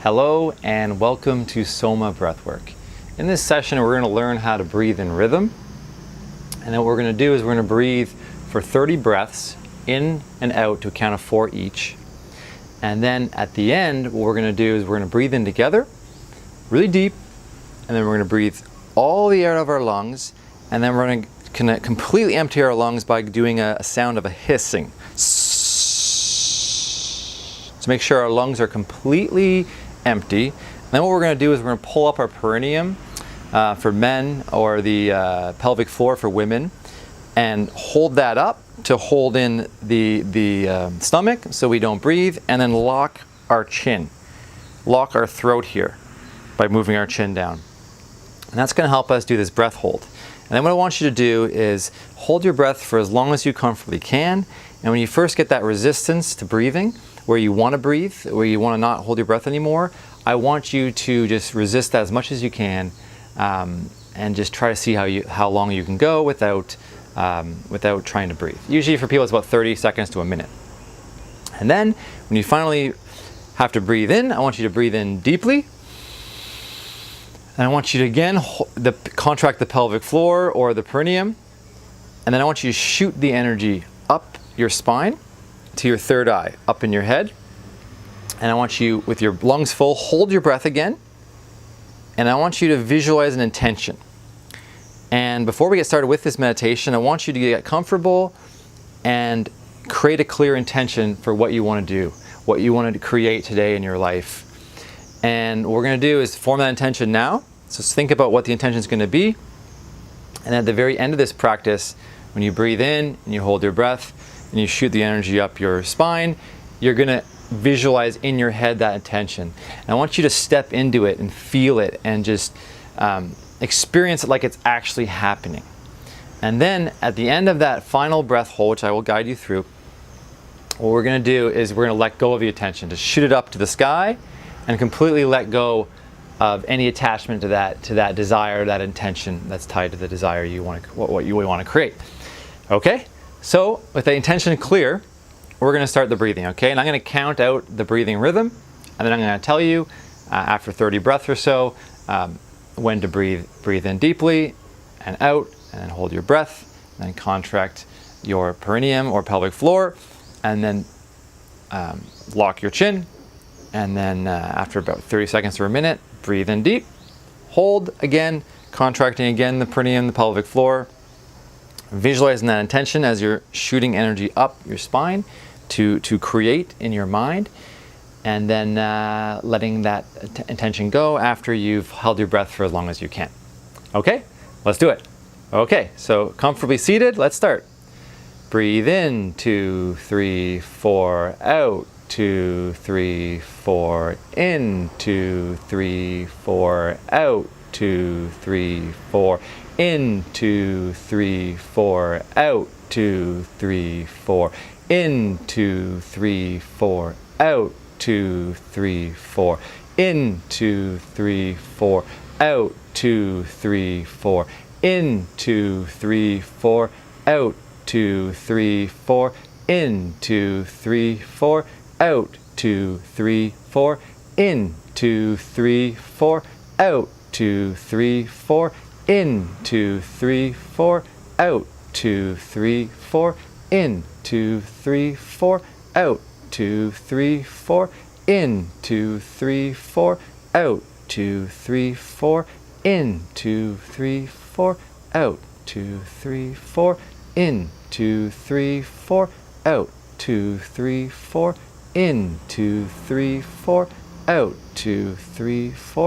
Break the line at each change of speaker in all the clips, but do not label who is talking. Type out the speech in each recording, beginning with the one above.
Hello and welcome to Soma Breathwork. In this session we're going to learn how to breathe in rhythm. And then what we're going to do is we're going to breathe for 30 breaths in and out to a count of 4 each. And then at the end what we're going to do is we're going to breathe in together, really deep, and then we're going to breathe all the air out of our lungs, and then we're going to completely empty our lungs by doing a sound of a hissing. To make sure our lungs are completely empty. And then what we're going to do is we're going to pull up our perineum for men, or the pelvic floor for women, and hold that up to hold in the stomach so we don't breathe, and then lock our chin, lock our throat here by moving our chin down. And that's going to help us do this breath hold. And then what I want you to do is hold your breath for as long as you comfortably can. And when you first get that resistance to breathing, where you want to breathe, where you want to not hold your breath anymore, I want you to just resist that as much as you can, and just try to see how long you can go without trying to breathe. Usually for people it's about 30 seconds to a minute. And then when you finally have to breathe in, I want you to breathe in deeply. And I want you to again contract the pelvic floor or the perineum. And then I want you to shoot the energy up your spine to your third eye, up in your head. And I want you, with your lungs full, hold your breath again. And I want you to visualize an intention. And before we get started with this meditation, I want you to get comfortable and create a clear intention for what you want to do, what you want to create today in your life. And what we're going to do is form that intention now. So think about what the intention is going to be. And at the very end of this practice, when you breathe in and you hold your breath and you shoot the energy up your spine, you're going to visualize in your head that intention. And I want you to step into it and feel it and just experience it like it's actually happening. And then at the end of that final breath hold, which I will guide you through, what we're going to do is we're going to let go of the intention, to shoot it up to the sky and completely let go of any attachment to that desire, that intention that's tied to the desire you want to, what you want to create. Okay? So with the intention clear, we're going to start the breathing, okay? And I'm going to count out the breathing rhythm, and then I'm going to tell you after 30 breaths or so when to breathe in deeply and out, and then hold your breath, and then contract your perineum or pelvic floor, and then lock your chin, and then after about 30 seconds or a minute, breathe in deep, hold again, contracting again the perineum, the pelvic floor, visualizing that intention as you're shooting energy up your spine to create in your mind, and then letting that intention go after you've held your breath for as long as you can. Okay, let's do it. Okay, so comfortably seated, let's start. Breathe in, 2, 3, 4, out, 2, 3, 4, in, 2, 3, 4, out, 2, 3, 4, in, 2, 3, 4, out, 2, 3, 4, in, 2, 3, 4, out, 2, 3, 4, in, 2, 3, 4, out, 2, 3, 4, in, 2, 3, 4, out, 2, 3, 4, in, 2, 3, 4, out, 2, 3, 4, in, 2, 3, 4, out, 2, 3, 4, in, 2, 3, 4, out, 2, 3, 4, in, 2, 3, 4, out, 2, 3, 4, in, 2, 3, 4, out, 2, 3, 4, in, 2, 3, 4, out, 2, 3, 4, in, 2, 3, 4, out, 2, 3, 4, in, 2, 3, 4, out, 2, 3, 4,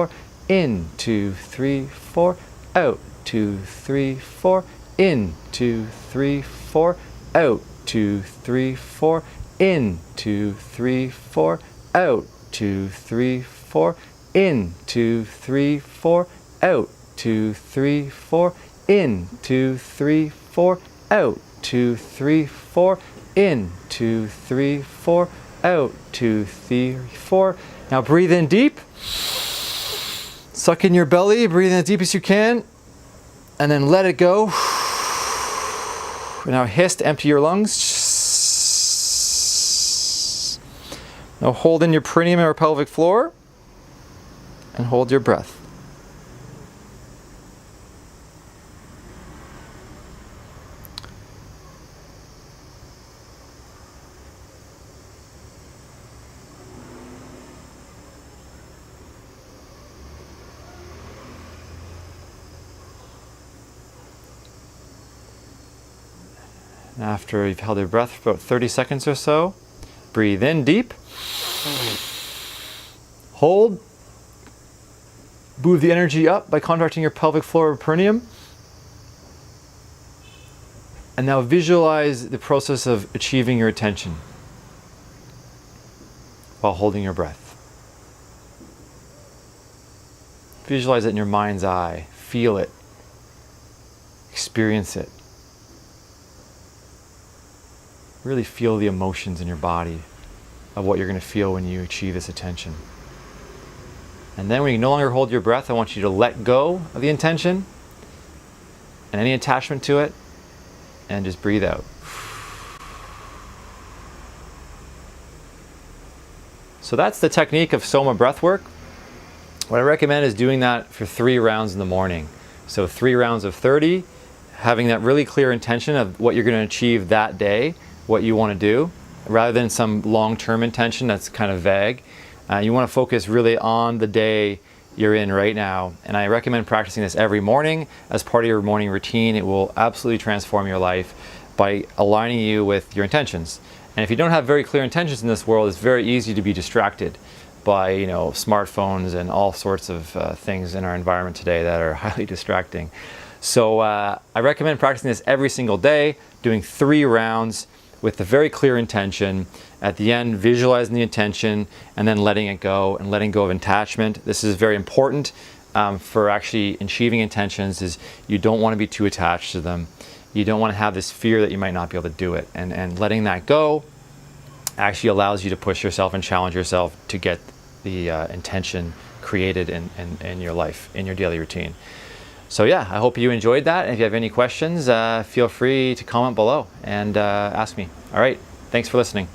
in, 2, 3, 4, out, 2, 3, 4, in, 2, 3, 4, out, 2, 3, 4, in, 2, 3, 4, out, 2, 3, 4, in, 2, 3, 4, out, 2, 3, 4, in, 2, 3, 4, out, 2, 3, 4, in, 2, 3, 4, out, 2, 3, 4. Now breathe in deep. Suck in your belly, breathe in as deep as you can, and then let it go. Now hiss to empty your lungs. Now hold in your perineum or pelvic floor. and hold your breath. And after you've held your breath for about 30 seconds or so, breathe in deep. Hold. Move the energy up by contracting your pelvic floor or perineum. And now visualize the process of achieving your intention while holding your breath. Visualize it in your mind's eye. Feel it. Experience it. Really feel the emotions in your body of what you're going to feel when you achieve this intention. And then when you no longer hold your breath, I want you to let go of the intention and any attachment to it, and just breathe out. So that's the technique of Soma Breathwork. What I recommend is doing that for 3 rounds in the morning. So 3 rounds of 30, having that really clear intention of what you're going to achieve that day, what you want to do, rather than some long-term intention that's kind of vague. You want to focus really on the day you're in right now. And I recommend practicing this every morning as part of your morning routine. It will absolutely transform your life by aligning you with your intentions. And if you don't have very clear intentions in this world, it's very easy to be distracted by smartphones and all sorts of things in our environment today that are highly distracting. So I recommend practicing this every single day, doing 3 rounds with a very clear intention. At the end, visualizing the intention and then letting it go and letting go of attachment. This is very important for actually achieving intentions. Is you don't want to be too attached to them. You don't want to have this fear that you might not be able to do it. And letting that go actually allows you to push yourself and challenge yourself to get the intention created in your life, in your daily routine. So yeah, I hope you enjoyed that. And if you have any questions, feel free to comment below and ask me. All right, thanks for listening.